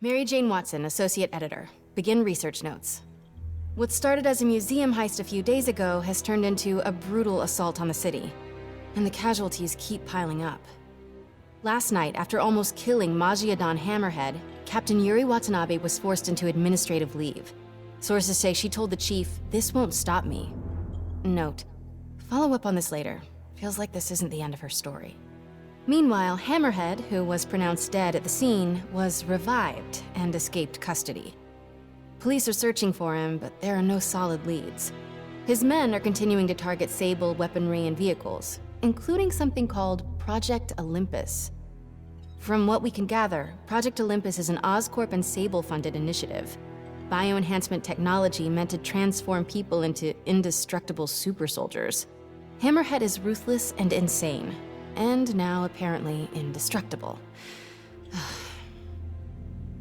Mary Jane Watson, Associate Editor. Begin research notes. What started as a museum heist a few days ago has turned into a brutal assault on the city. And the casualties keep piling up. Last night, after almost killing Maji-Adan Hammerhead, Captain Yuri Watanabe was forced into administrative leave. Sources say she told the chief, "This won't stop me." Note, follow up on this later. Feels like this isn't the end of her story. Meanwhile, Hammerhead, who was pronounced dead at the scene, was revived and escaped custody. Police are searching for him, but there are no solid leads. His men are continuing to target Sable weaponry and vehicles, including something called Project Olympus. From what we can gather, Project Olympus is an Oscorp and Sable-funded initiative. Bioenhancement technology meant to transform people into indestructible super soldiers. Hammerhead is ruthless and insane, and now apparently indestructible.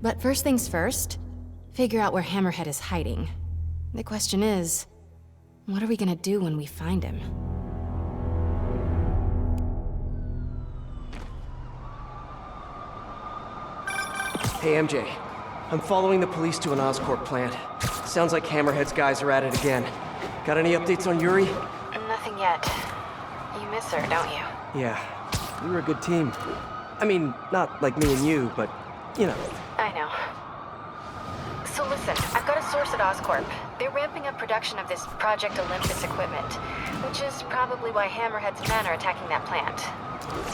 But first things first, figure out where Hammerhead is hiding. The question is, what are we gonna do when we find him? Hey, MJ. I'm following the police to an Oscorp plant. Sounds like Hammerhead's guys are at it again. Got any updates on Yuri? Nothing yet. You miss her, don't you? Yeah. We were a good team. I mean, not like me and you, but, you know. I know. So listen, I've got a source at Oscorp. They're ramping up production of this Project Olympus equipment, which is probably why Hammerhead's men are attacking that plant.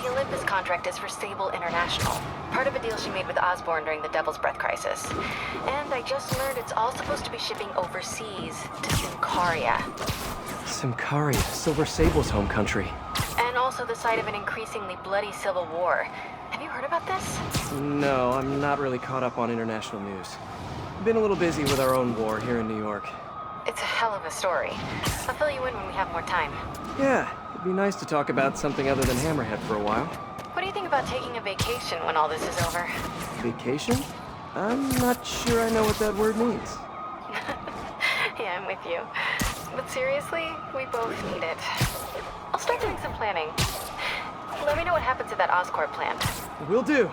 The Olympus contract is for Sable International, part of a deal she made with Osborn during the Devil's Breath crisis. And I just learned it's all supposed to be shipping overseas to Symkaria. Symkaria, Silver Sable's home country. And also the site of an increasingly bloody civil war. Have you heard about this? No, I'm not really caught up on international news. Been a little busy with our own war here in New York. It's a hell of a story. I'll fill you in when we have more time. Yeah, it'd be nice to talk about something other than Hammerhead for a while. What do you think about taking a vacation when all this is over? Vacation? I'm not sure I know what that word means. Yeah, I'm with you. But seriously, we both need it. I'll start doing some planning. Let me know what happens at that Oscorp plant. Will do.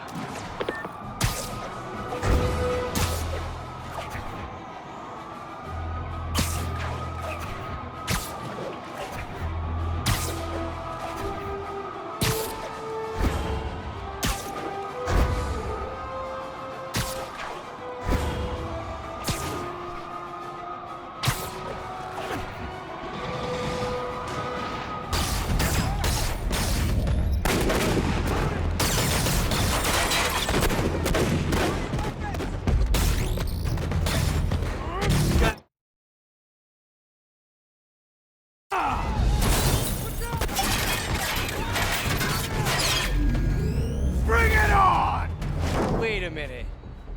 Wait a minute.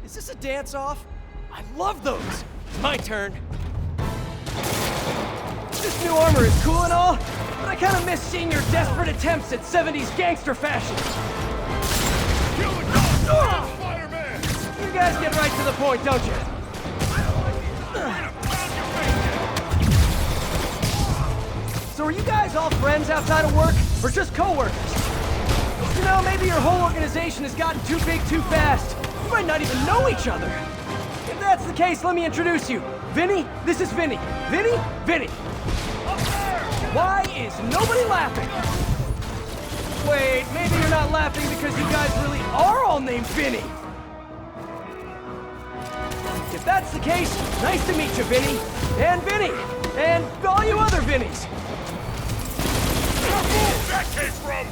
Is this a dance-off? I love those! My turn. This new armor is cool and all, but I kinda miss seeing your desperate attempts at 70s gangster fashion. Spider-Man! You guys get right to the point, don't you? So are you guys all friends outside of work, or just co-workers? You know, maybe your whole organization has gotten too big too fast. You might not even know each other. If that's the case, let me introduce you. Vinny, this is Vinny. Vinny, Vinny. Up there! Why is nobody laughing? Wait, maybe you're not laughing because you guys really are all named Vinny. If that's the case, nice to meet you, Vinny. And Vinny. And all you other Vinnies. Where's that came from?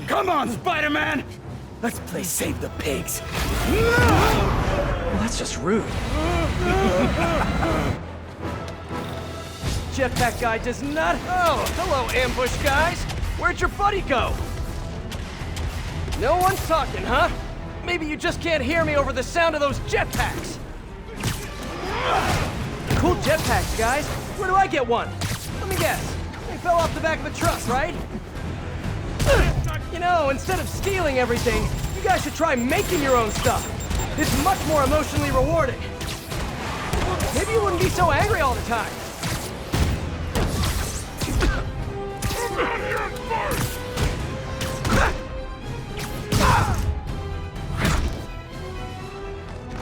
Come on, Spider-Man! Let's play Save the Pigs. Well, that's just rude. Jetpack guy does not... Oh, hello, ambush guys. Where'd your buddy go? No one's talking, huh? Maybe you just can't hear me over the sound of those jetpacks. Cool jetpacks, guys. Where do I get one? Let me guess. They fell off the back of a truck, right? You know, instead of stealing everything, you guys should try making your own stuff. It's much more emotionally rewarding. Maybe you wouldn't be so angry all the time.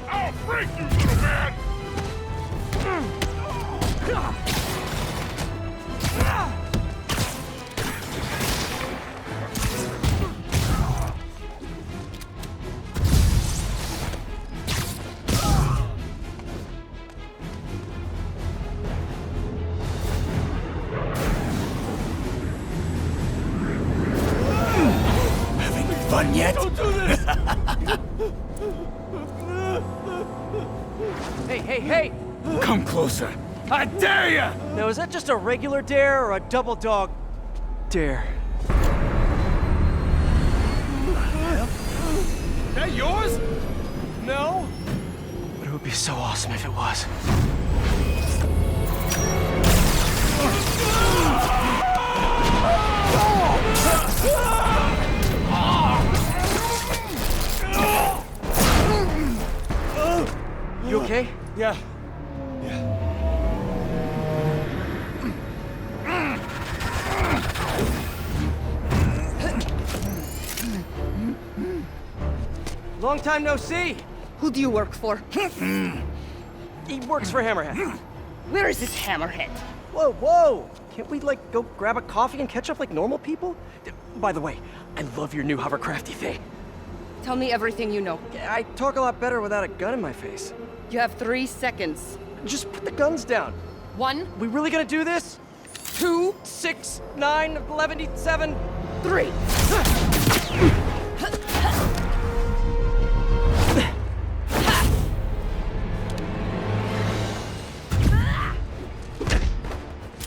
I'll break you, little man! Having fun yet? Don't do this! Hey! Come closer. I dare ya! Now, is that just a regular dare or a double dog dare? That yours? No? But it would be so awesome if it was. You okay? Yeah. Long time no see. Who do you work for? He works for Hammerhead. Where is this hammerhead? Whoa! Can't we, like, go grab a coffee and catch up like normal people? By the way, I love your new hovercrafty thing. Tell me everything you know. I talk a lot better without a gun in my face. You have 3 seconds. Just put the guns down. 1, We really gonna do this? 2, 6, 9, 11, 7. 3.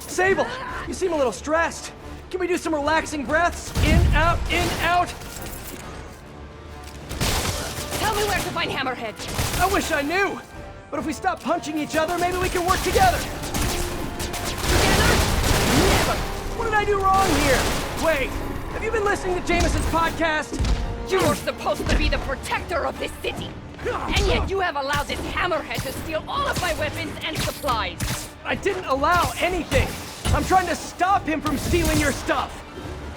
Sable, you seem a little stressed. Can we do some relaxing breaths? In, out, in, out. Tell me where to find Hammerhead. I wish I knew. But if we stop punching each other, maybe we can work together. Together? Never. What did I do wrong here? Wait, have you been listening to Jameson's podcast? You were supposed to be the protector of this city. And yet you have allowed this Hammerhead to steal all of my weapons and supplies. I didn't allow anything. I'm trying to stop him from stealing your stuff.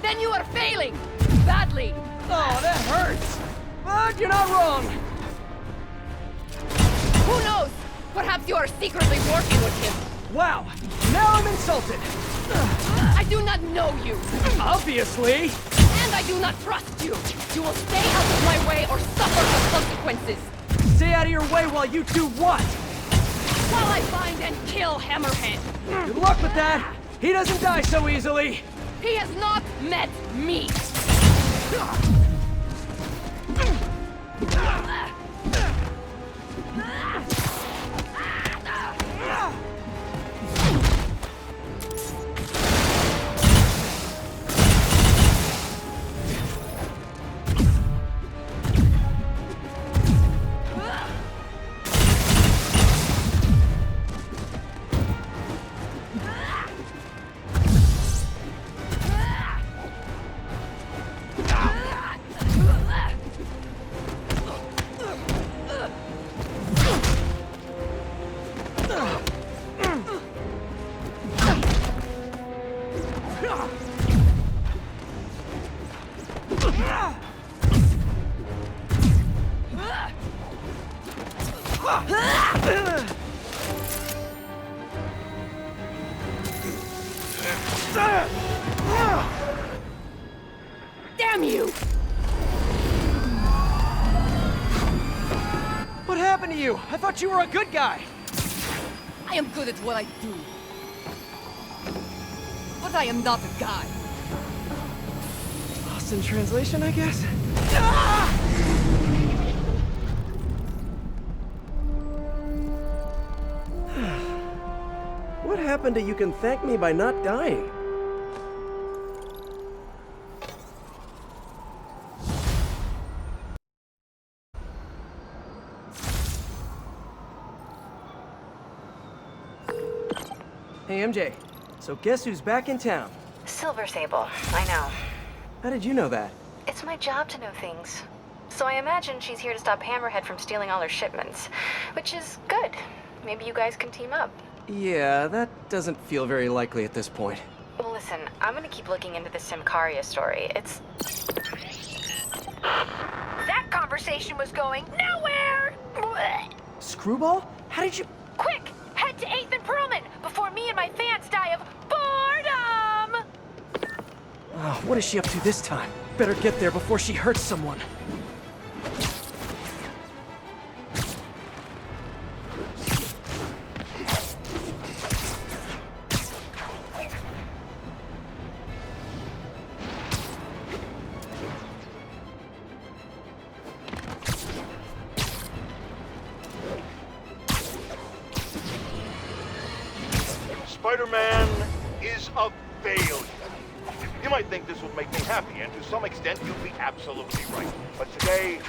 Then you are failing. Badly. Oh, that hurts. But you're not wrong. Who knows? Perhaps you are secretly working with him. Wow, now I'm insulted. I do not know you. Obviously. And I do not trust you. You will stay out of my way or suffer the consequences. Stay out of your way while you do what? While I find and kill Hammerhead. Good luck with that. He doesn't die so easily. He has not met me. Damn you! What happened to you? I thought you were a good guy. I am good at what I do. But I am not a guy. Lost in translation, I guess? What happened to you can thank me by not dying? Hey, MJ. So guess who's back in town? Silver Sable, I know. How did you know that? It's my job to know things. So I imagine she's here to stop Hammerhead from stealing all her shipments. Which is good. Maybe you guys can team up. Yeah, that doesn't feel very likely at this point. Well, listen, I'm gonna keep looking into the Symkaria story. It's... That conversation was going nowhere! Blech. Screwball? How did you... Quick! Head to 8th and Perlman before me and my fans die of boredom! Oh, what is she up to this time? Better get there before she hurts someone. Spider-Man is a failure. You might think this would make me happy, and to some extent you'd be absolutely right. But today...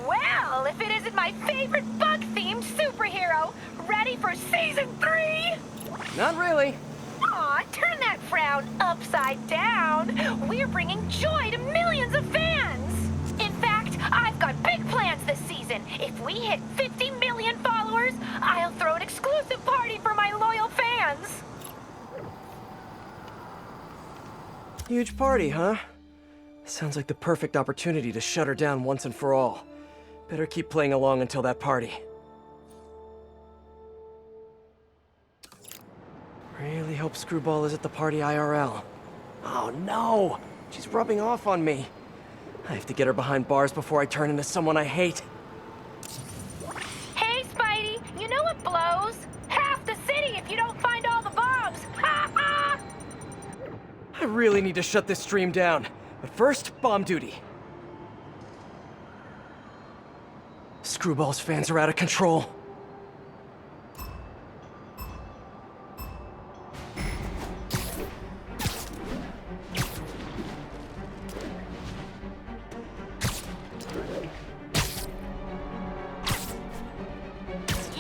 Well, if it isn't my favorite bug-themed superhero, ready for Season 3? Not really. Aw, turn that frown upside down. We're bringing joy to millions of fans. In fact, I've got big plans this season. If we hit 50 million followers, I'll throw an exclusive party for my loyal fans. Huge party, huh? Sounds like the perfect opportunity to shut her down once and for all. Better keep playing along until that party. Really hope Screwball is at the party IRL. Oh no! She's rubbing off on me. I have to get her behind bars before I turn into someone I hate. Hey, Spidey, you know what blows? Half the city if you don't find all the bombs. Ha ha! I really need to shut this stream down. But first, bomb duty. Screwball's fans are out of control.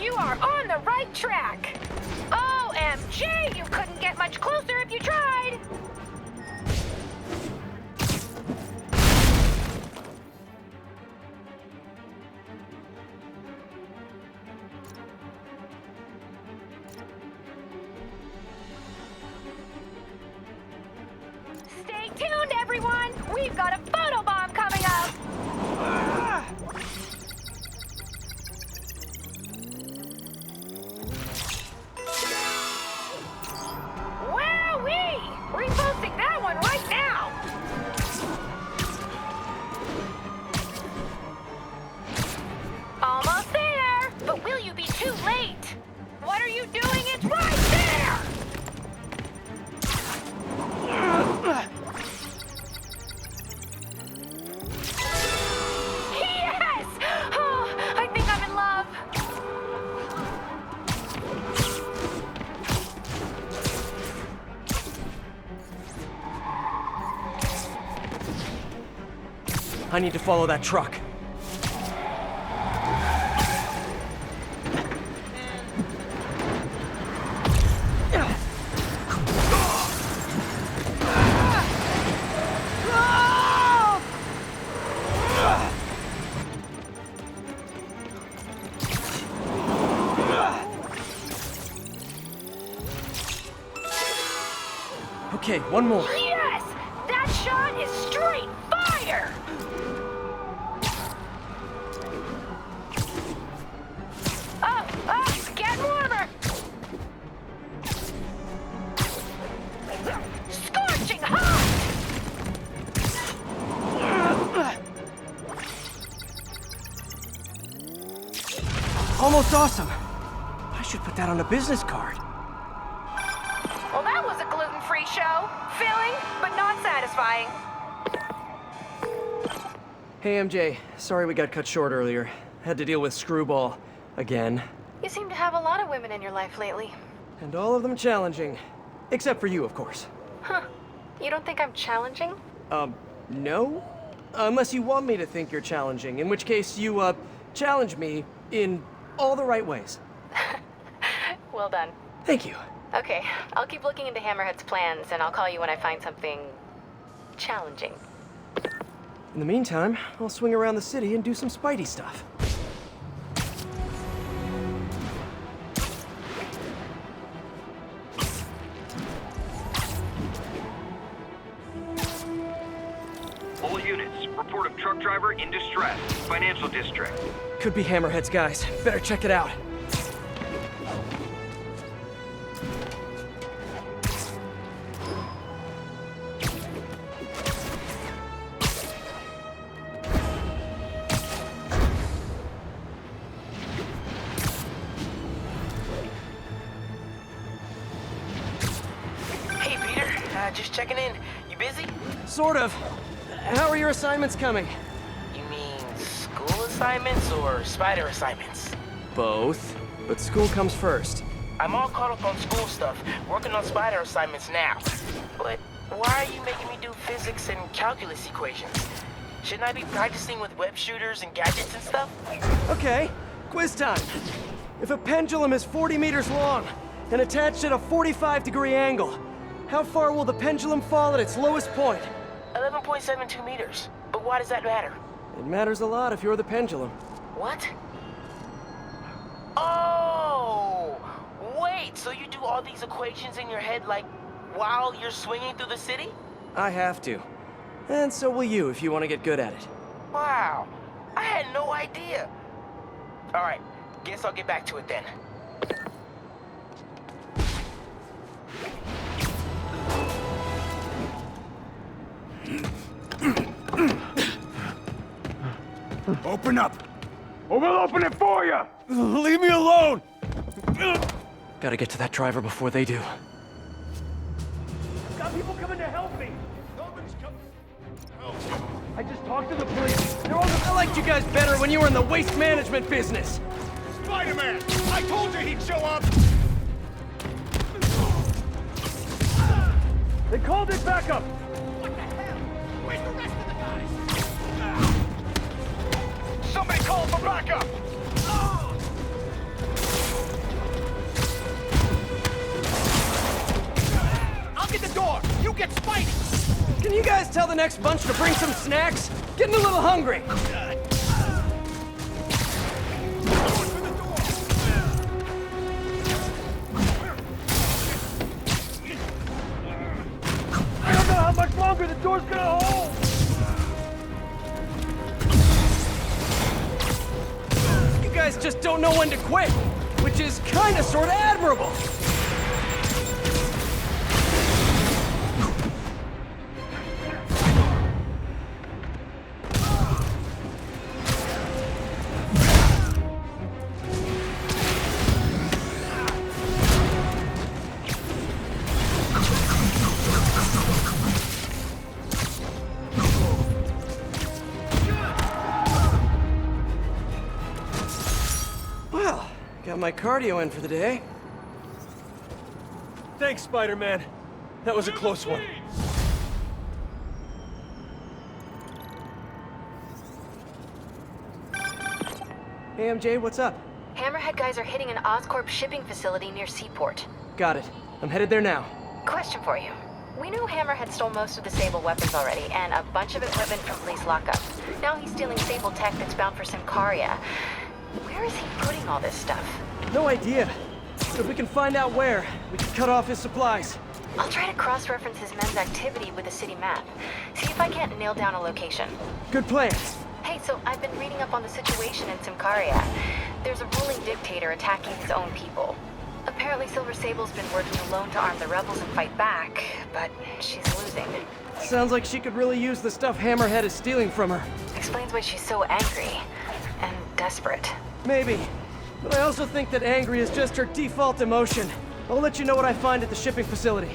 You are on the right track. OMG, you couldn't get much closer if you tried. Stay tuned, everyone. We've got a photobomb coming up. Wowee! Reposting that one right now. Almost there, but will you be too late? What are you doing? It's right there! Yes! Oh, I think I'm in love. I need to follow that truck. Okay, one more. Yes! That shot is straight fire! Oh, get warmer! Scorching hot! Almost awesome. I should put that on a business card. Well, that was a gluten-free show. Filling, but not satisfying. Hey, MJ. Sorry we got cut short earlier. Had to deal with Screwball. Again. You seem to have a lot of women in your life lately. And all of them challenging. Except for you, of course. Huh. You don't think I'm challenging? No? Unless you want me to think you're challenging, in which case you, challenge me in all the right ways. Well done. Thank you. Okay, I'll keep looking into Hammerhead's plans, and I'll call you when I find something challenging. In the meantime, I'll swing around the city and do some Spidey stuff. All units, report of truck driver in distress. Financial district. Could be Hammerhead's guys. Better check it out. Hey, Peter. Just checking in. You busy? Sort of. How are your assignments coming? You mean school assignments or spider assignments? Both. But school comes first. I'm all caught up on school stuff, working on spider assignments now. But why are you making me do physics and calculus equations? Shouldn't I be practicing with web shooters and gadgets and stuff? Okay, quiz time. If a pendulum is 40 meters long and attached at a 45-degree angle, how far will the pendulum fall at its lowest point? 11.72 meters. But why does that matter? It matters a lot if you're the pendulum. What? Oh! Wait, so you do all these equations in your head like while you're swinging through the city? I have to. And so will you if you want to get good at it. Wow, I had no idea. All right, guess I'll get back to it then. Open up, or we'll open it for you! Leave me alone! Gotta get to that driver before they do. Got people coming to help me! Nobody's coming. I just talked to the police. They're all I liked you guys better when you were in the waste management business. Spider-Man! I told you he'd show up! They called it backup! What the hell? Where's the rest of the guys? Somebody call for backup! I'll get the door! You get Spidey! Can you guys tell the next bunch to bring some snacks? Getting a little hungry. I don't know how much longer the door's gonna hold! You guys just don't know when to quit, which is kinda sorta admirable. Well, got my cardio in for the day. Thanks, Spider-Man. That was a close one. Hey, MJ, what's up? Hammerhead guys are hitting an Oscorp shipping facility near Seaport. Got it. I'm headed there now. Question for you. We knew Hammerhead stole most of the Sable weapons already, and a bunch of equipment from police lockup. Now he's stealing Sable tech that's bound for Symkaria. Where is he putting all this stuff? No idea. But if we can find out where, we can cut off his supplies. I'll try to cross-reference his men's activity with the city map. See if I can't nail down a location. Good plan. Hey, so I've been reading up on the situation in Symkaria. There's a ruling dictator attacking his own people. Apparently Silver Sable's been working alone to arm the rebels and fight back, but she's losing. Sounds like she could really use the stuff Hammerhead is stealing from her. Explains why she's so angry and desperate. Maybe. But I also think that angry is just her default emotion. I'll let you know what I find at the shipping facility.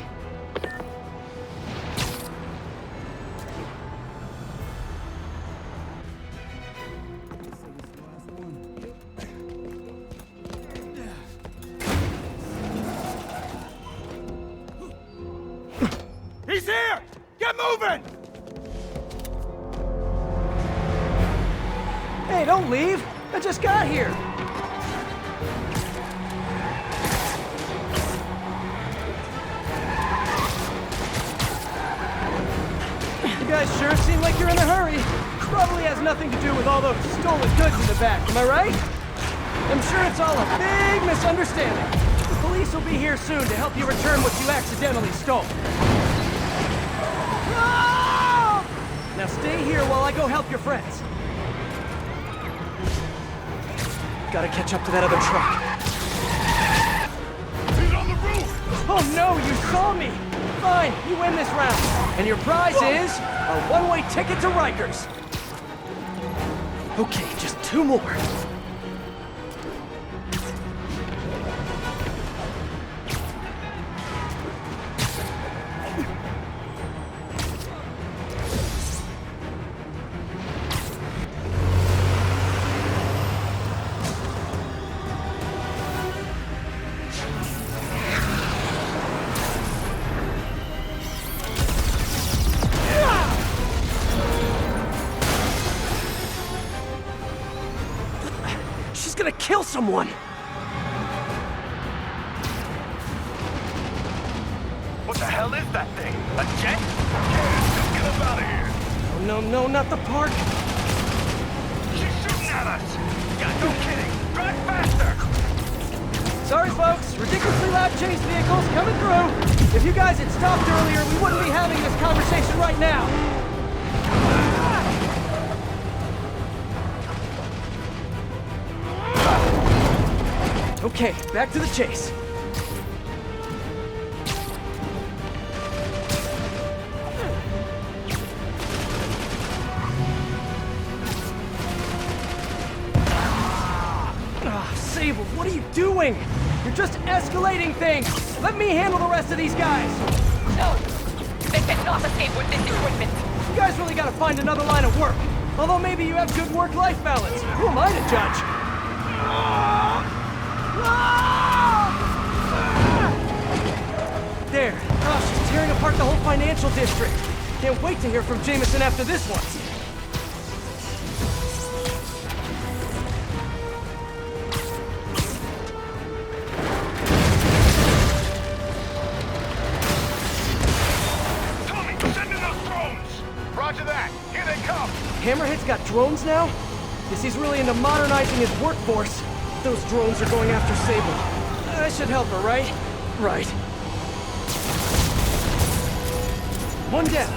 She's here! Get moving! Hey, don't leave! I just got here! You guys sure seem like you're in a hurry. Probably has nothing to do with all those stolen goods in the back, am I right? I'm sure it's all a big misunderstanding. The police will be here soon to help you return what you accidentally stole. Ah! Now stay here while I go help your friends. Gotta catch up to that other truck. He's on the roof! Oh no, you saw me! Fine, you win this round. And your prize is a one-way ticket to Rikers. Okay, just 2 more. She's gonna kill someone! What the hell is that thing? A jet? Yeah, just get us out of here. Oh, no, no, not the park! She's shooting at us! Yeah, no kidding! Drive faster! Sorry, folks. Ridiculously loud chase vehicles coming through. If you guys had stopped earlier, we wouldn't be having this conversation right now. Okay, back to the chase. Sable, what are you doing? You're just escalating things! Let me handle the rest of these guys! No! They cannot escape with this equipment! You guys really gotta find another line of work. Although maybe you have good work-life balance. Who am I to judge? There. Oh, she's tearing apart the whole financial district. Can't wait to hear from Jameson after this one. Tommy, send in those drones! Roger that. Here they come. Hammerhead's got drones now? Guess he's really into modernizing his workforce. Those drones are going after Sable. I should help her, right? Right. One down.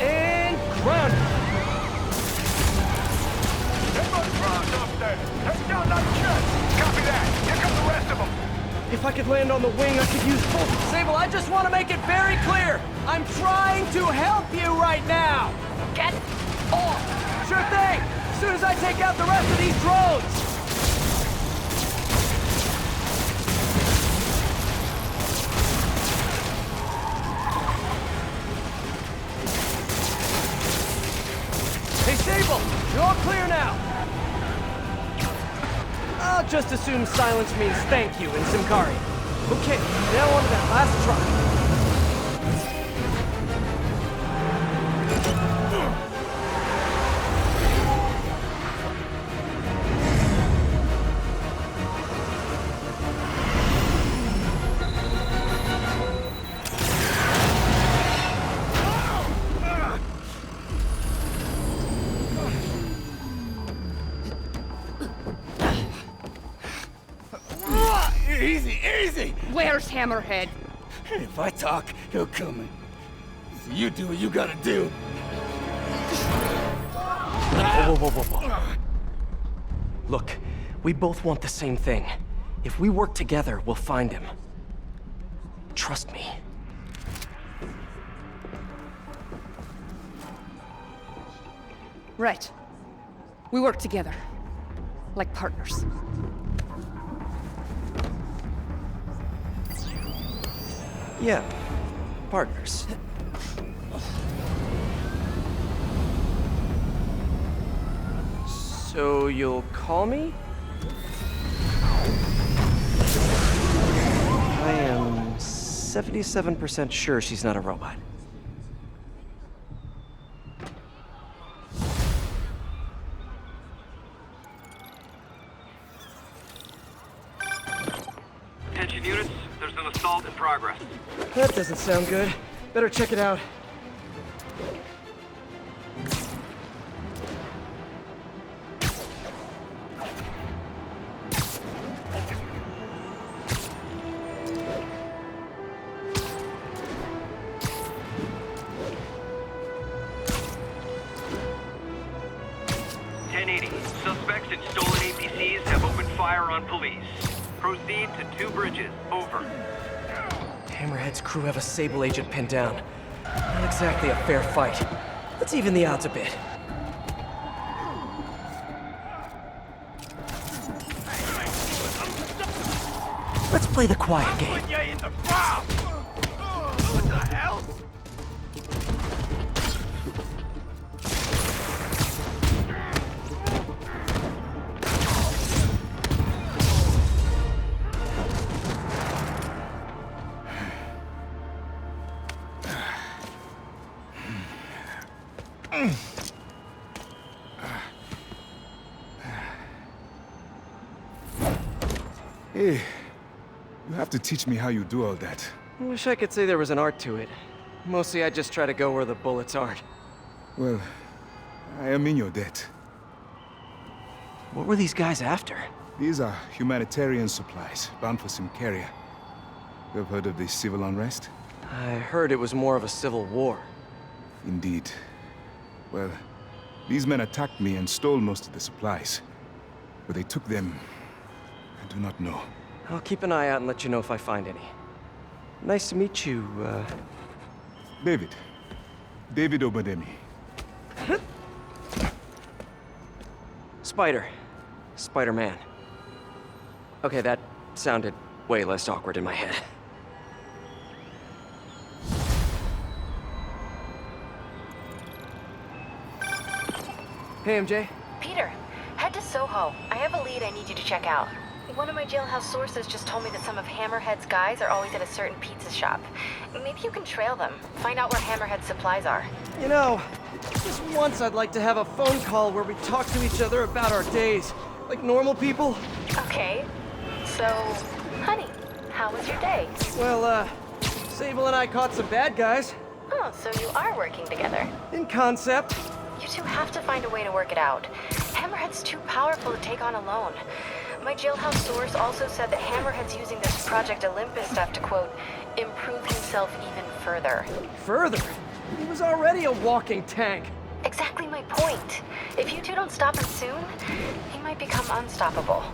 And grounded. Everyone's drones up there. Head down that jet. Copy that. Here come the rest of them. If I could land on the wing, I could use both. Sable, I just want to make it very clear. I'm trying to help you right now. Get off! Sure thing. As soon as I take out the rest of these drones. Hey, Sable, you're all clear now. I'll just assume silence means thank you in Symkari. Okay, now on to that last truck. Easy, easy! Where's Hammerhead? If I talk, he'll come in. So you do what you gotta do. Whoa, whoa, whoa, whoa, whoa. Look, we both want the same thing. If we work together, we'll find him. Trust me. Right. We work together. Like partners. Yeah, partners. So you'll call me? I am 77% sure she's not a robot. Attention units, there's an assault in progress. That doesn't sound good. Better check it out. Suspects in stolen APCs have opened fire on police. Proceed to 2 bridges. Over. Hammerhead's crew have a Sable agent pinned down. Not exactly a fair fight. Let's even the odds a bit. Let's play the quiet game. Put you in the ground! What the hell? Hey, you have to teach me how you do all that. I wish I could say there was an art to it. Mostly I just try to go where the bullets aren't. Well, I am in your debt. What were these guys after? These are humanitarian supplies bound for Symkaria. You have heard of the civil unrest? I heard it was more of a civil war. Indeed. Well, these men attacked me and stole most of the supplies. Where they took them, I do not know. I'll keep an eye out and let you know if I find any. Nice to meet you, David. David Obademi. Spider. Spider-Man. Okay, that sounded way less awkward in my head. Hey, MJ. Peter, head to Soho. I have a lead I need you to check out. One of my jailhouse sources just told me that some of Hammerhead's guys are always at a certain pizza shop. Maybe you can trail them, find out where Hammerhead's supplies are. You know, just once I'd like to have a phone call where we talk to each other about our days, like normal people. Okay. So, honey, how was your day? Well, Sable and I caught some bad guys. Oh, so you are working together. In concept. You two have to find a way to work it out. Hammerhead's too powerful to take on alone. My jailhouse source also said that Hammerhead's using this Project Olympus stuff to, quote, improve himself even further. Further? He was already a walking tank. Exactly my point. If you two don't stop him soon, he might become unstoppable.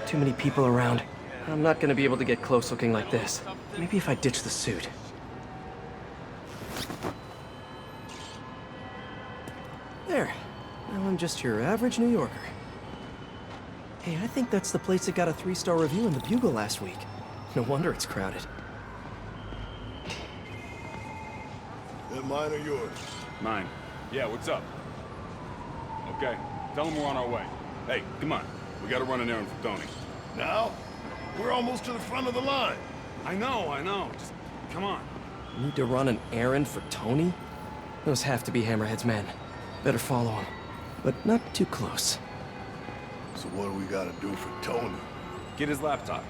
Too many people around. I'm not gonna be able to get close looking like this. Maybe if I ditch the suit. There. Now I'm just your average New Yorker. Hey, I think that's the place that got a 3-star review in the Bugle last week. No wonder it's crowded. That mine or yours? Mine. Yeah, what's up? Okay, tell him we're on our way. Hey, come on. We gotta run an errand for Tony. Now? We're almost to the front of the line. I know. Just, come on. Need to run an errand for Tony? Those have to be Hammerhead's men. Better follow him. But not too close. So what do we gotta do for Tony? Get his laptop.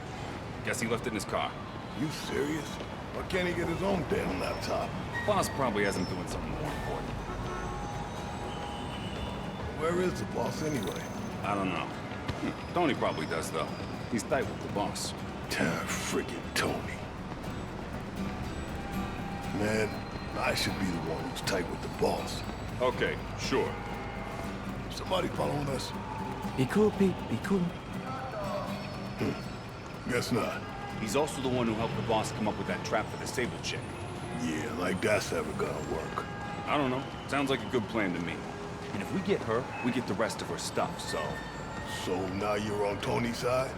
Guess he left it in his car. You serious? Why can't he get his own damn laptop? Boss probably has him doing something more important. Where is the boss anyway? I don't know. Tony probably does, though. He's tight with the boss. Freaking Tony. Man, I should be the one who's tight with the boss. Okay, sure. Somebody following us? Be cool, Pete. Be cool. Guess not. He's also the one who helped the boss come up with that trap for the Sable chick. Yeah, like that's ever gonna work. I don't know. Sounds like a good plan to me. And if we get her, we get the rest of her stuff, so... So now you're on Tony's side?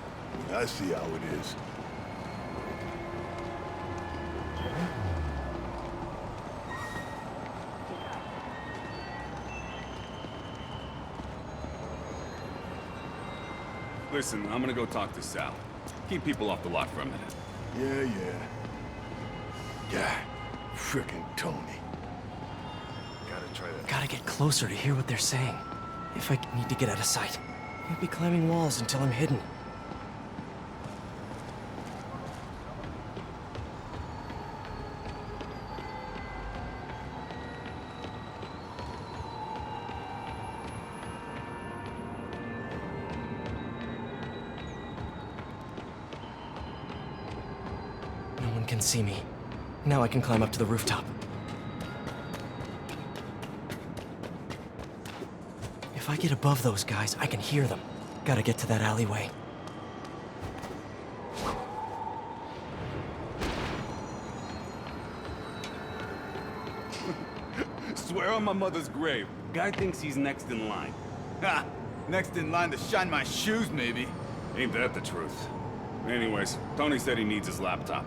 I see how it is. Listen, I'm gonna go talk to Sal. Keep people off the lot for a minute. Yeah, frickin' Tony. Gotta try that. Gotta get closer to hear what they're saying. If I need to get out of sight, I'll be climbing walls until I'm hidden. No one can see me. Now I can climb up to the rooftop. If I get above those guys, I can hear them. Gotta get to that alleyway. Swear on my mother's grave. Guy thinks he's next in line. Ha! Next in line to shine my shoes, maybe. Ain't that the truth? Anyways, Tony said he needs his laptop.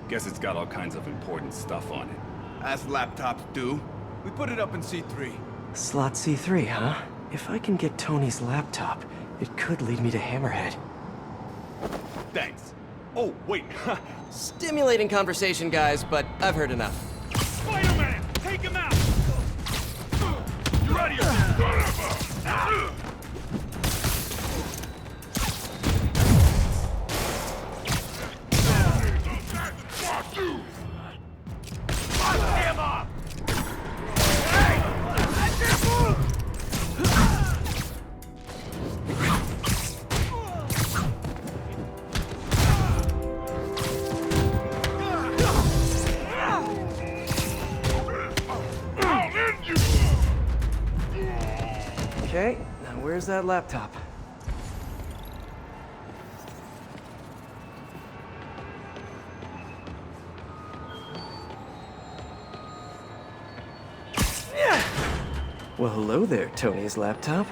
Guess it's got all kinds of important stuff on it. As laptops do. We put it up in C3. Slot C3, huh? If I can get Tony's laptop, it could lead me to Hammerhead. Thanks. Oh, wait. Stimulating conversation, guys, but I've heard enough. Spider-Man! Take him out! You're out of here! Him up! Hey! That's your move! Okay, now where's that laptop? Well, hello there, Tony's laptop.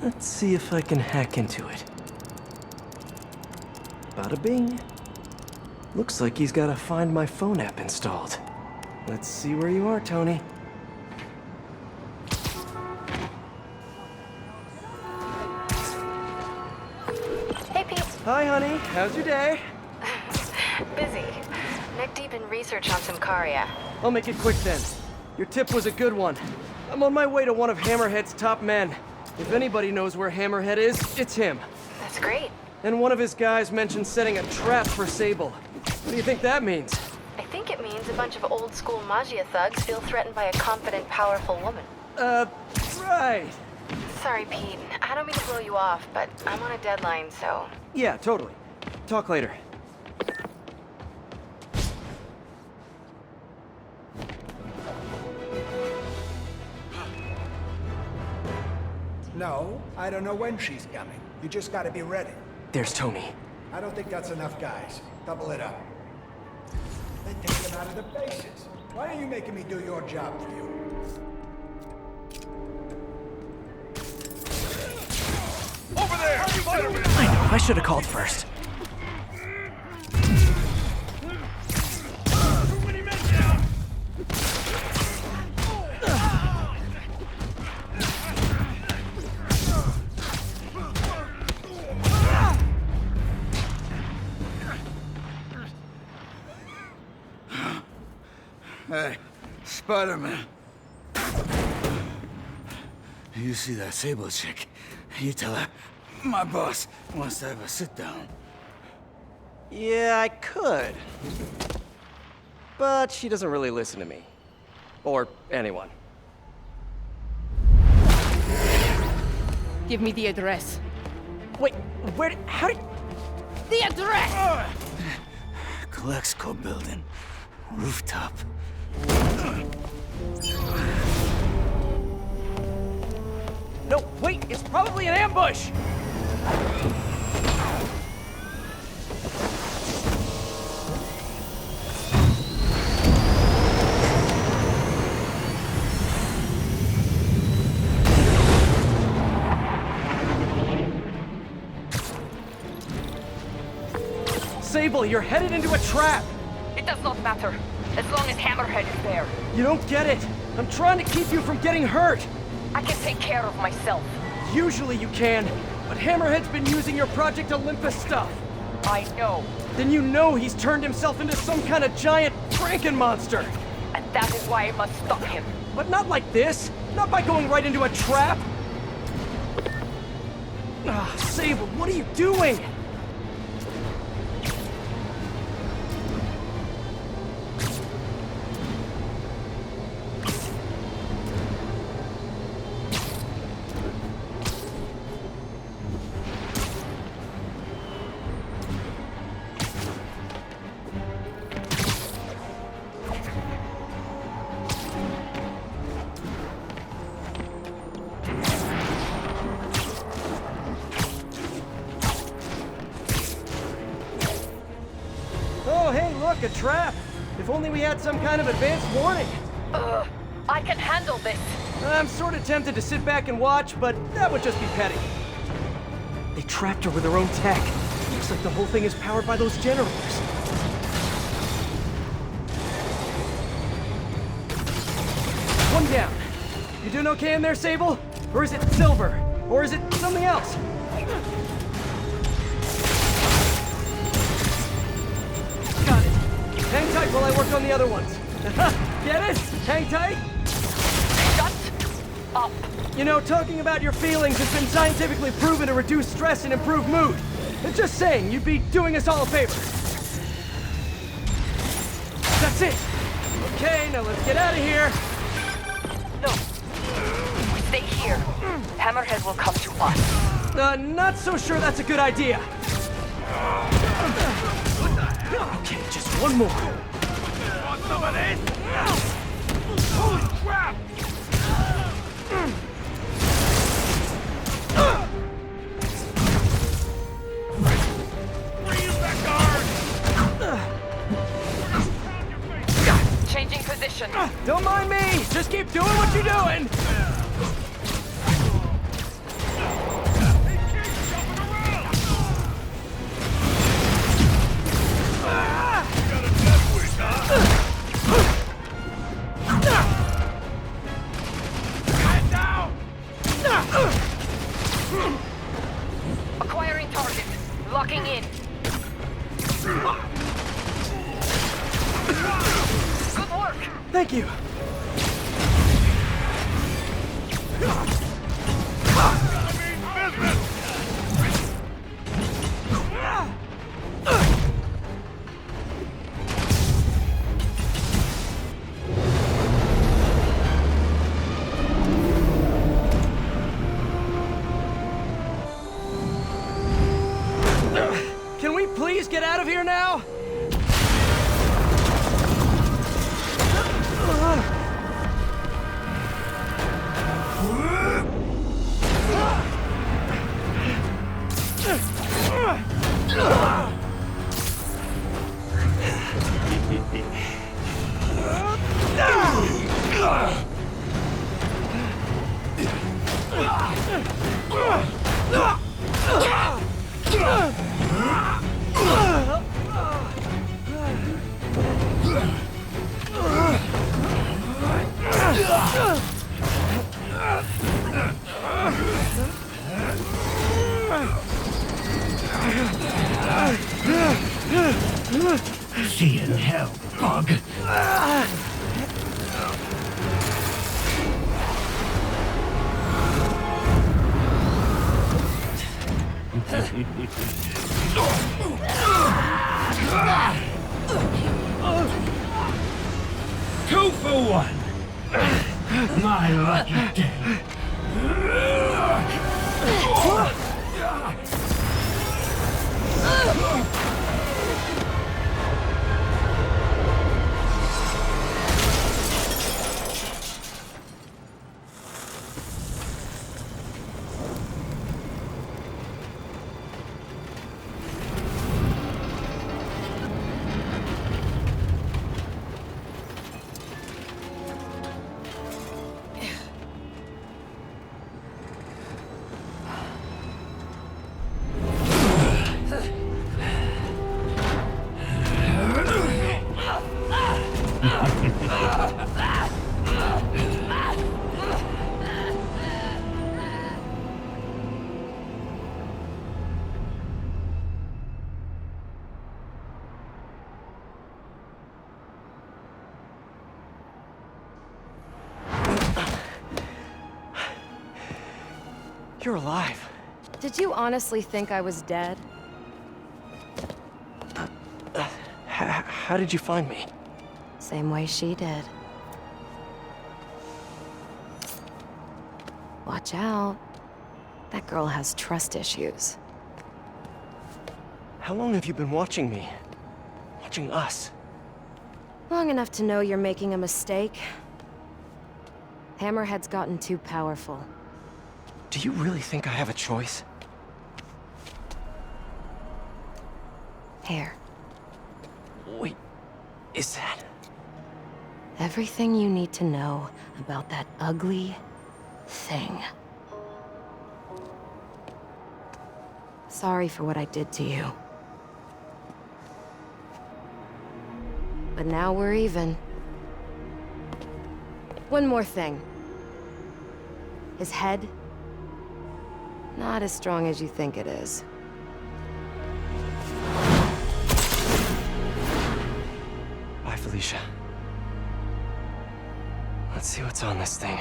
Let's see if I can hack into it. Bada bing. Looks like he's got a Find My Phone app installed. Let's see where you are, Tony. Hey, Pete. Hi, honey. How's your day? Busy. Neck deep in research on Symkaria. I'll make it quick then. Your tip was a good one. I'm on my way to one of Hammerhead's top men. If anybody knows where Hammerhead is, it's him. That's great. And one of his guys mentioned setting a trap for Sable. What do you think that means? I think it means a bunch of old-school Magia thugs feel threatened by a confident, powerful woman. Right. Sorry, Pete. I don't mean to blow you off, but I'm on a deadline, so... Yeah, totally. Talk later. No, I don't know when she's coming. You just gotta be ready. There's Tony. I don't think that's enough, guys. Double it up. They take them out of the bases. Why are you making me do your job for you? Over there! Spider-Man! I know, I should have called first. Too many men down! Hey, Spider-Man. You see that Sable chick? You tell her, my boss wants to have a sit-down. Yeah, I could. But she doesn't really listen to me. Or anyone. Give me the address. Wait, how did... The address! Colexco building. Rooftop. No, wait, it's probably an ambush! Sable, you're headed into a trap! It does not matter. as long as Hammerhead is there. You don't get it. I'm trying to keep you from getting hurt. I can take care of myself. Usually you can, but Hammerhead's been using your Project Olympus stuff. I know. Then you know he's turned himself into some kind of giant Franken monster. And that is why I must stop him. But not like this. Not by going right into a trap. Ah, Sable, what are you doing? Oh, hey, look, a trap. If only we had some kind of advanced warning. I can handle this. I'm sort of tempted to sit back and watch, but that would just be petty. They trapped her with their own tech. Looks like the whole thing is powered by those generators. One down. You doing okay in there, Sable? Or is it Silver? Or is it something else? Got it. Hang tight while I work on the other ones. Get it? Hang tight? Shut up. You know, talking about your feelings has been scientifically proven to reduce stress and improve mood. Just saying, you'd be doing us all a favor. That's it. Okay, now let's get out of here. No. We stay here. Hammerhead will come to us. Not so sure that's a good idea. Okay, just one more. Want some of this? Holy crap! Bring him back, guard! Changing position. Don't mind me. Just keep doing what you're doing. Acquiring target. Locking in. Good work. Thank you. Can we please get out of here now? See you in hell, bug. Two for one. My lucky day. You're alive. Did you honestly think I was dead? How did you find me? Same way she did. Watch out. That girl has trust issues. How long have you been watching me? Watching us? Long enough to know you're making a mistake. Hammerhead's gotten too powerful. Do you really think I have a choice? Here. Wait, is that... Everything you need to know about that ugly thing. Sorry for what I did to you. But now we're even. One more thing. His head, not as strong as you think it is. Bye, Felicia. Let's see what's on this thing.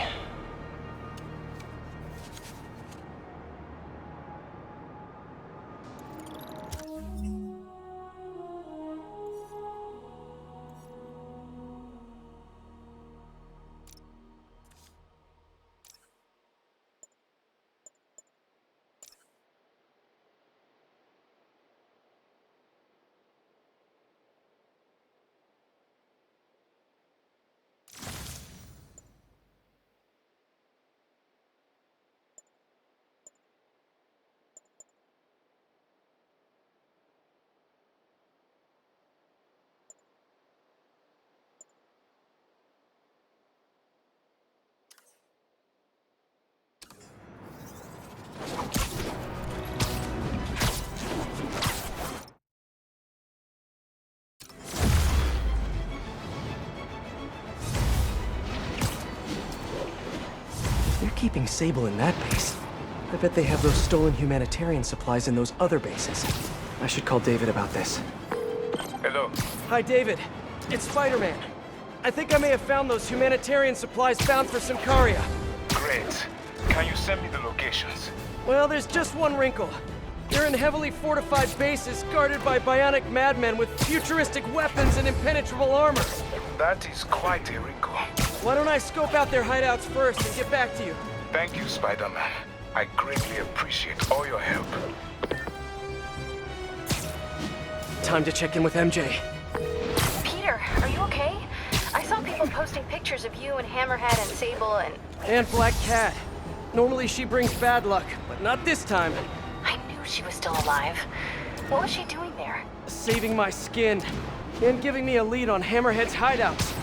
Keeping Sable in that base. I bet they have those stolen humanitarian supplies in those other bases. I should call David about this. Hello. Hi, David. It's Spider-Man. I think I may have found those humanitarian supplies bound for Symkaria. Great. Can you send me the locations? Well, there's just one wrinkle. They're in heavily fortified bases guarded by bionic madmen with futuristic weapons and impenetrable armor. That is quite a wrinkle. Why don't I scope out their hideouts first and get back to you? Thank you, Spider-Man. I greatly appreciate all your help. Time to check in with MJ. Peter, are you okay? I saw people posting pictures of you and Hammerhead and Sable and... And Black Cat. Normally she brings bad luck, but not this time. I knew she was still alive. What was she doing there? Saving my skin, and giving me a lead on Hammerhead's hideouts.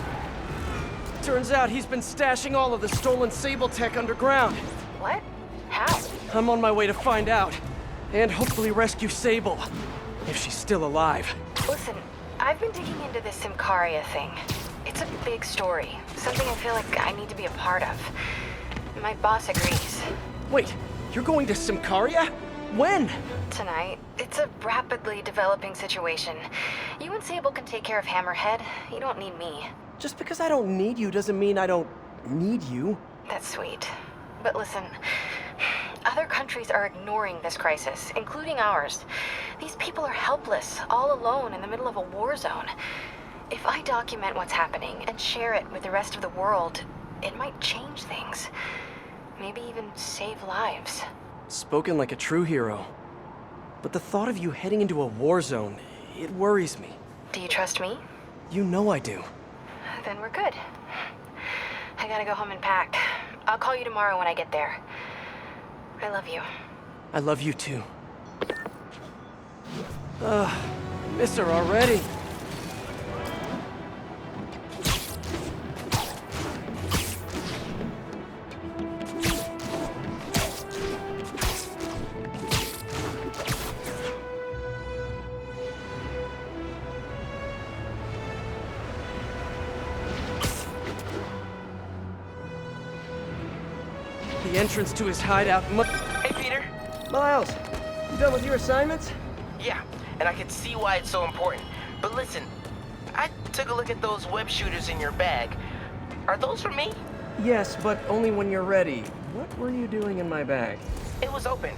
Turns out he's been stashing all of the stolen Sable tech underground. What? How? I'm on my way to find out, and hopefully rescue Sable, if she's still alive. Listen, I've been digging into this Symkaria thing. It's a big story, something I feel like I need to be a part of. My boss agrees. Wait, you're going to Symkaria? When? Tonight. It's a rapidly developing situation. You and Sable can take care of Hammerhead. You don't need me. Just because I don't need you doesn't mean I don't need you. That's sweet. But listen, other countries are ignoring this crisis, including ours. These people are helpless, all alone in the middle of a war zone. If I document what's happening and share it with the rest of the world, it might change things. Maybe even save lives. Spoken like a true hero. But the thought of you heading into a war zone, it worries me. Do you trust me? You know I do. Then we're good. I gotta go home and pack. I'll call you tomorrow when I get there. I love you. I love you too. Miss her already. The entrance to his hideout Hey, Peter. Miles, you done with your assignments? Yeah, and I can see why it's so important. But listen, I took a look at those web shooters in your bag. Are those for me? Yes, but only when you're ready. What were you doing in my bag? It was open,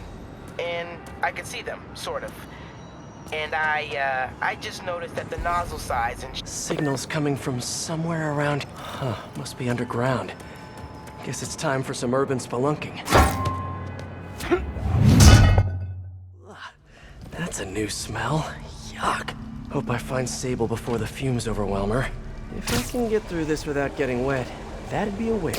and I could see them, sort of. And I just noticed that the nozzle size and signals coming from somewhere around. Huh, must be underground. Guess it's time for some urban spelunking. That's a new smell. Yuck. Hope I find Sable before the fumes overwhelm her. If I can get through this without getting wet, that'd be a win.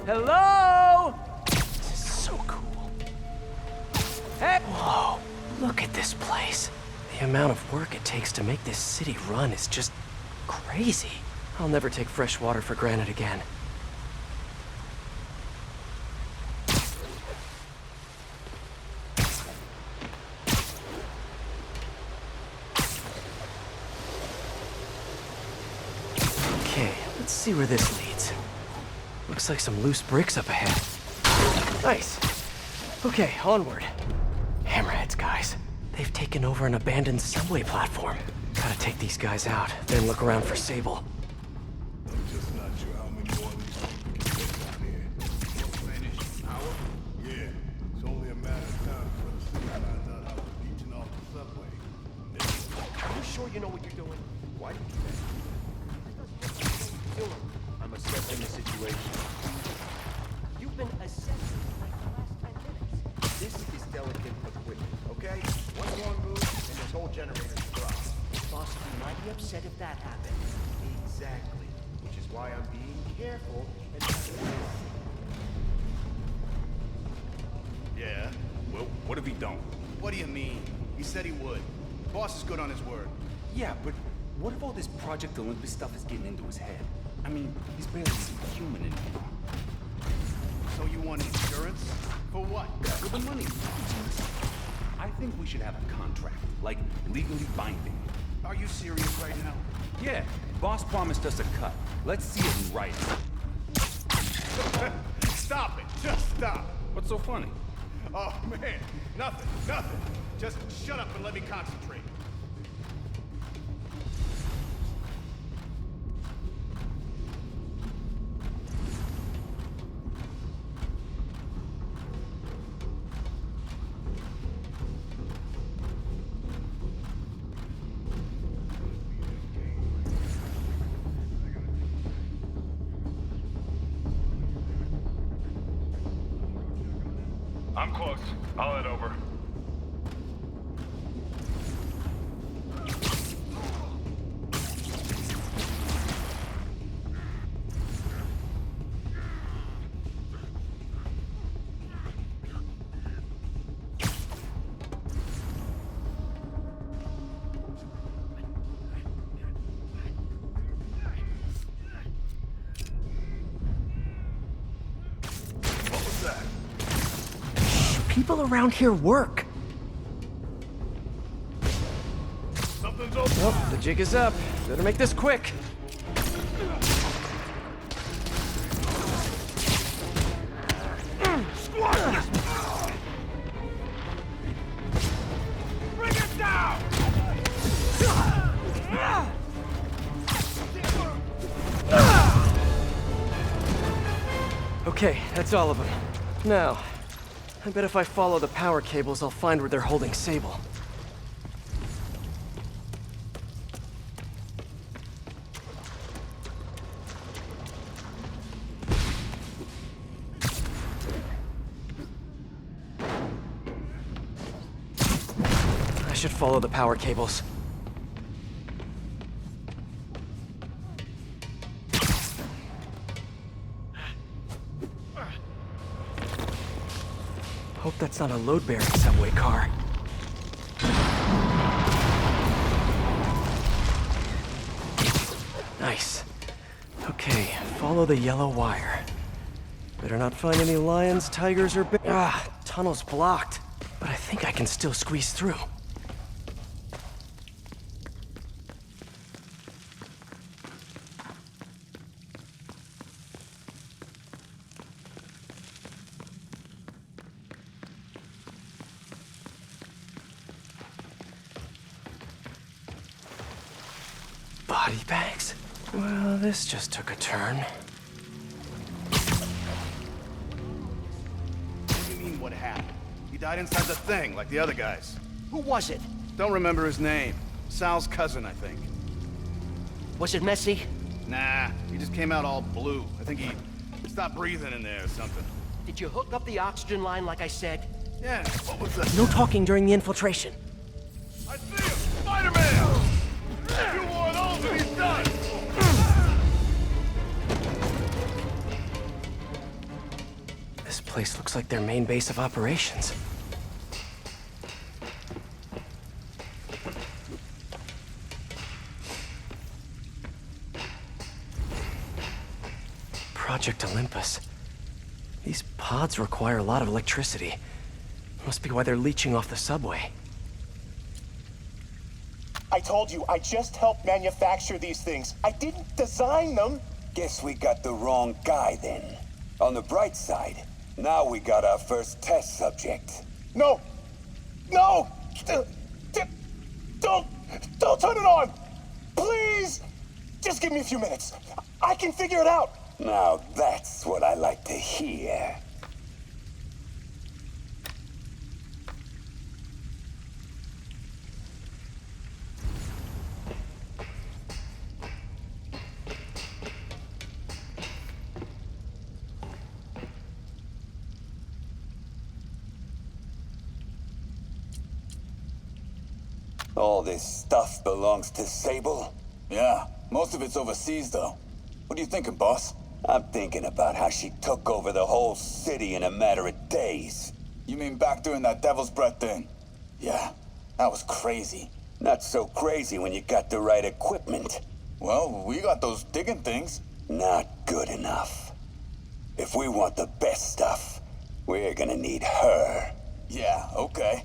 Hello? This is so cool. Hey! Whoa, look at this place. The amount of work it takes to make this city run is just crazy. I'll never take fresh water for granted again. Okay, let's see where this leads. Looks like some loose bricks up ahead. Nice. Okay, onward. Hammerheads, guys. They've taken over an abandoned subway platform. Gotta take these guys out, then look around for Sable. I'm just not sure how many more of these things we can get down here. Finish an hour? Yeah. It's only a matter of time before the city finds out how we're beaching off the subway. Are you sure you know what you're doing? Why do you do that? I'm assessing the situation. You've been assessing for like the last 10 minutes. This is delicate equipment, okay? One wrong move, and this whole generator's dropped. Boss, you might be upset if that happened. Exactly. Which is why I'm being careful and... Yeah? Well, what if he don't? What do you mean? He said he would. Boss is good on his word. Yeah, but what if all this Project Olympus stuff is getting into his head? I mean, he's barely even human anymore. So you want insurance? For what? For the money. I think we should have a contract, like legally binding. Are you serious right now? Yeah, boss promised us a cut. Let's see it in writing. Stop it! Just stop! What's so funny? Oh man, nothing. Just shut up and let me concentrate. I'm close. I'll head over. People around here work. Something's open. Well, the jig is up. Better make this quick. Bring it down! Okay, that's all of them. Now, I bet if I follow the power cables, I'll find where they're holding Sable. I should follow the power cables. Hope that's not a load-bearing subway car. Nice. Okay, follow the yellow wire. Better not find any lions, tigers, or tunnel's blocked. But I think I can still squeeze through. Body bags? Well, this just took a turn. what happened. He died inside the thing, like the other guys. Who was it? Don't remember his name. Sal's cousin, I think. Was it messy? Nah, he just came out all blue. I think he stopped breathing in there or something. Did you hook up the oxygen line like I said? Yeah, what was that? No talking during the infiltration. I see him! Spider-Man! A few more of those and he's done! This place looks like their main base of operations. Project Olympus. These pods require a lot of electricity. Must be why they're leeching off the subway. I told you, I just helped manufacture these things. I didn't design them. Guess we got the wrong guy then. On the bright side, now we got our first test subject. No! No! Don't turn it on! Please! Just give me a few minutes. I can figure it out. Now that's what I like to hear. All this stuff belongs to Sable? Yeah, most of it's overseas though. What are you thinking, boss? I'm thinking about how she took over the whole city in a matter of days. You mean back during that Devil's Breath thing? Yeah, that was crazy. Not so crazy when you got the right equipment. Well, we got those digging things. Not good enough. If we want the best stuff, we're gonna need her. Yeah, okay.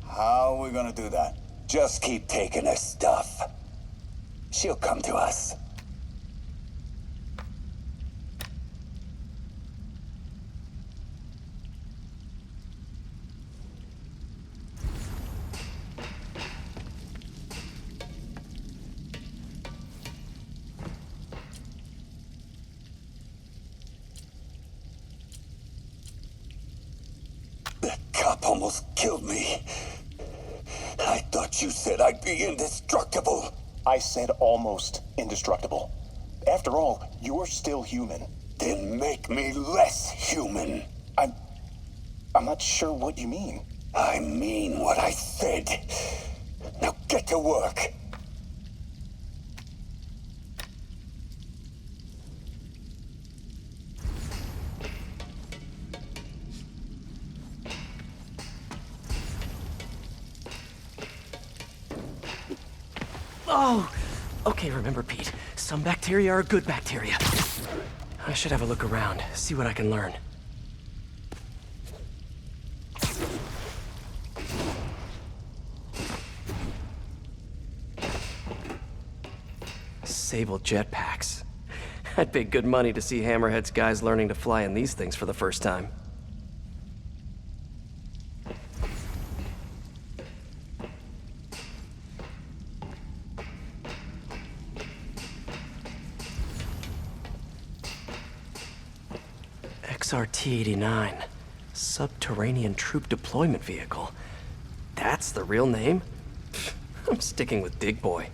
How are we gonna do that? Just keep taking her stuff. She'll come to us. That cop almost killed me. I thought you said I'd be indestructible. I said almost indestructible. After all, you're still human. Then make me less human. I'm not sure what you mean. I mean what I said. Now get to work. Oh! Okay, remember, Pete. Some bacteria are good bacteria. I should have a look around, see what I can learn. Sable jetpacks. I'd pay good money to see Hammerhead's guys learning to fly in these things for the first time. XRT-89, Subterranean Troop Deployment Vehicle. That's the real name? I'm sticking with Dig Boy.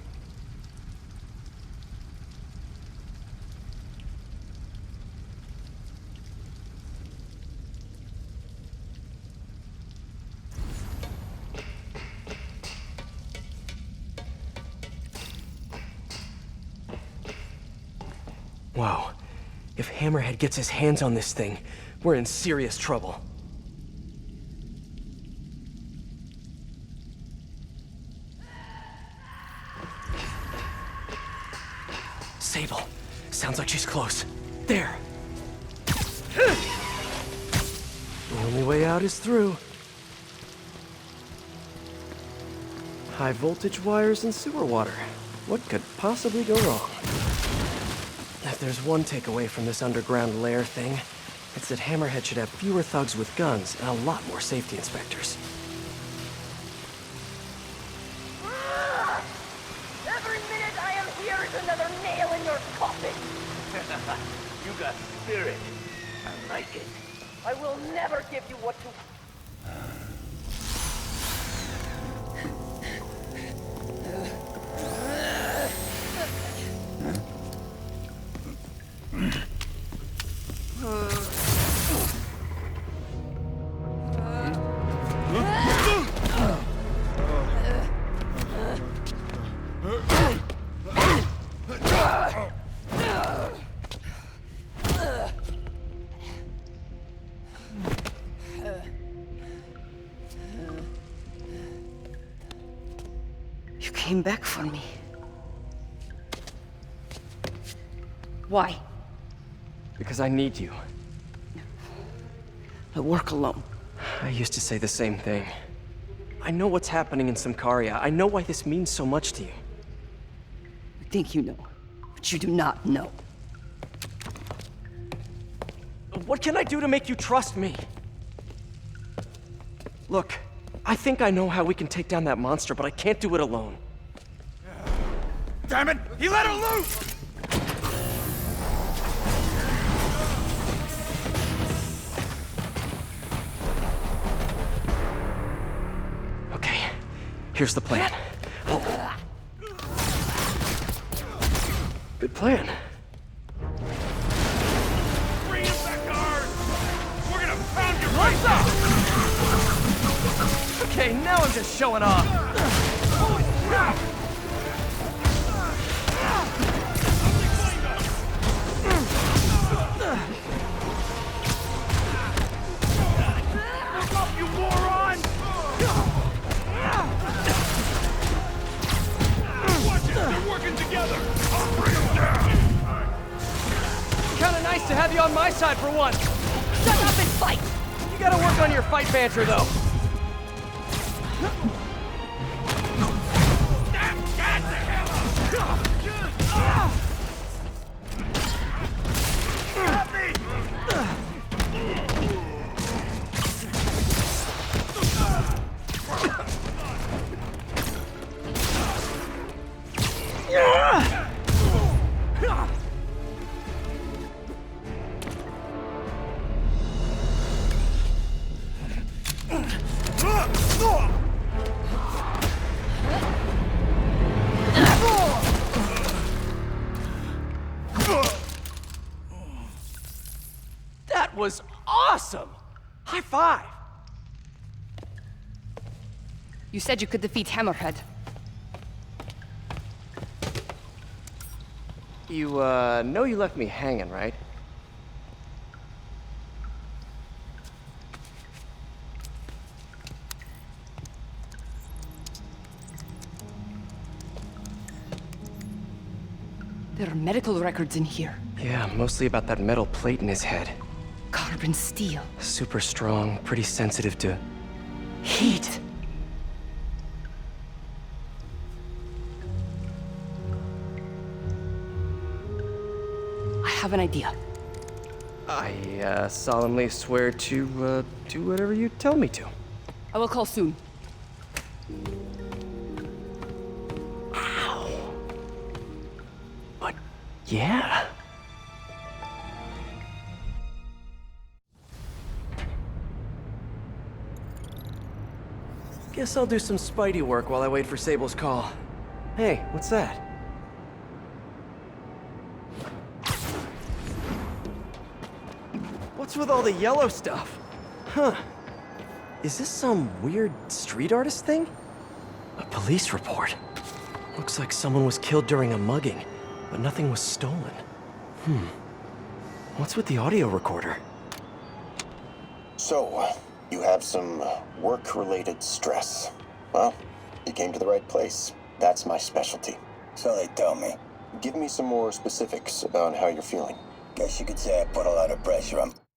Wow. If Hammerhead gets his hands on this thing, we're in serious trouble. Sable. Sounds like she's close. There. The only way out is through. High voltage wires and sewer water. What could possibly go wrong? If there's one takeaway from this underground lair thing, it's that Hammerhead should have fewer thugs with guns and a lot more safety inspectors. Every minute I am here is another nail in your coffin. You got spirit. I like it. I will never give you what to... You came back for me. Why? Because I need you. I work alone. I used to say the same thing. I know what's happening in Symkaria. I know why this means so much to you. You think you know, but you do not know. What can I do to make you trust me? Look, I think I know how we can take down that monster, but I can't do it alone. Damn it! He let her loose! Okay, here's the plan. Oh. Good plan. Bring him back, guard! We're gonna pound your face up! Okay, now I'm just showing off. Holy crap! Look up, you moron! Watch it! They're working together! I'll bring them down! Kinda nice to have you on my side for once. Shut up and fight! You gotta work on your fight banter, though. That was awesome! High five! You said you could defeat Hammerhead. You, know you left me hanging, right? There are medical records in here. Yeah, mostly about that metal plate in his head. Carbon steel. Super strong, pretty sensitive to... Heat! I have an idea. I, solemnly swear to, do whatever you tell me to. I will call soon. Ow. But, yeah. Guess I'll do some Spidey work while I wait for Sable's call. Hey, what's that? What's with all the yellow stuff? Huh. Is this some weird street artist thing? A police report. Looks like someone was killed during a mugging, but nothing was stolen. What's with the audio recorder? So, you have some work-related stress. Well, you came to the right place. That's my specialty. So they tell me. Give me some more specifics about how you're feeling. Guess you could say I put a lot of pressure on...